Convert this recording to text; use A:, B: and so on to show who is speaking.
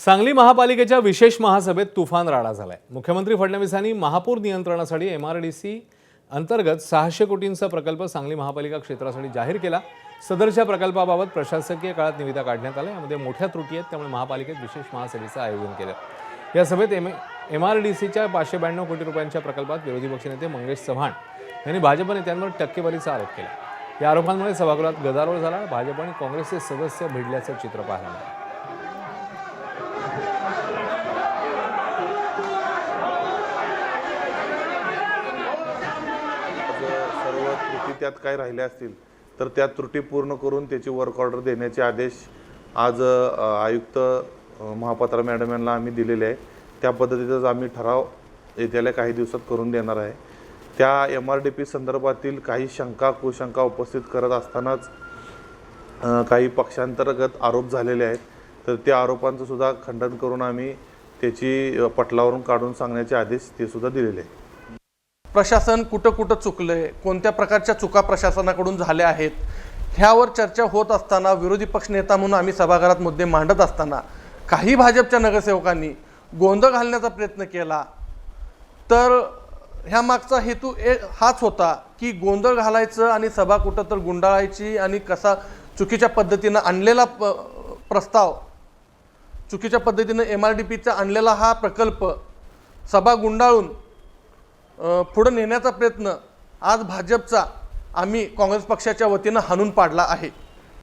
A: सांगली महापालिकेच्या विशेष महासभेत तुफान राडा झालाय। मुख्यमंत्री फडणवीसांनी महापूर नियंत्रणासाठी एमआरडीसी अंतर्गत 600 कोटींचा प्रकल्प सांगली महापालिका क्षेत्रासाठी जाहीर केला। सदरच्या प्रकल्पाबाबत प्रशासकीय काळात निविदा काढण्यात आल्या। यामध्ये मोठ्या त्रुटी आहेत, त्यामुळे महापालिकेत विशेष महासभेचं आयोजन केलं। या सभेत एमआरडीसीच्या 592 कोटी रुपयांच्या प्रकल्पात विरोधी पक्षनेते मंगेश चव्हाण यांनी भाजप नेत्यांवर टक्केवारीचा आरोप केला। या आरोपांमुळे सभागृहात गदारोळ झाला। भाजप आणि काँग्रेसचे सदस्य भिडल्याचं चित्र पाहायला मिळालं।
B: सर्व त्रुटी त्यात काय राहिल्या असतील तर त्या त्रुटी पूर्ण करून त्याची वर्क ऑर्डर देण्याचे आदेश आज आयुक्त महापात्रा मॅडम यांना आम्ही दिलेले आहे। त्या पद्धतीचाच आम्ही ठराव येत्या काही दिवसात करून देणार आहे। त्या एमआरडीपी संदर्भातील काही शंका कुशंका उपस्थित करत असतानाच काही पक्षांतर्गत आरोप झालेले आहेत, तर त्या आरोपांचं सुद्धा खंडन करून आम्ही त्याची पटलावरून काढून सांगण्याचे आदेश ते सुद्धा दिलेले आहेत।
C: प्रशासन कुठं चुकलंय, कोणत्या प्रकारच्या चुका प्रशासनाकडून झाल्या आहेत, ह्यावर चर्चा होत असताना विरोधी पक्षनेता म्हणून आम्ही सभागृहात मुद्दे मांडत असताना काही भाजपच्या नगरसेवकांनी गोंधळ घालण्याचा प्रयत्न केला। तर ह्या मागचा हेतू हाच होता की गोंधळ घालायचं आणि सभा कुठं तर गुंडाळायची आणि कसा चुकीच्या पद्धतीनं आणलेला प्रस्ताव, चुकीच्या पद्धतीनं एमआरडीपीचा आणलेला हा प्रकल्प सभा गुंडाळून पुढे नेण्याचा प्रयत्न आज भाजपचा आम्ही काँग्रेस पक्षाच्या वतीनं हाणून पाडला आहे।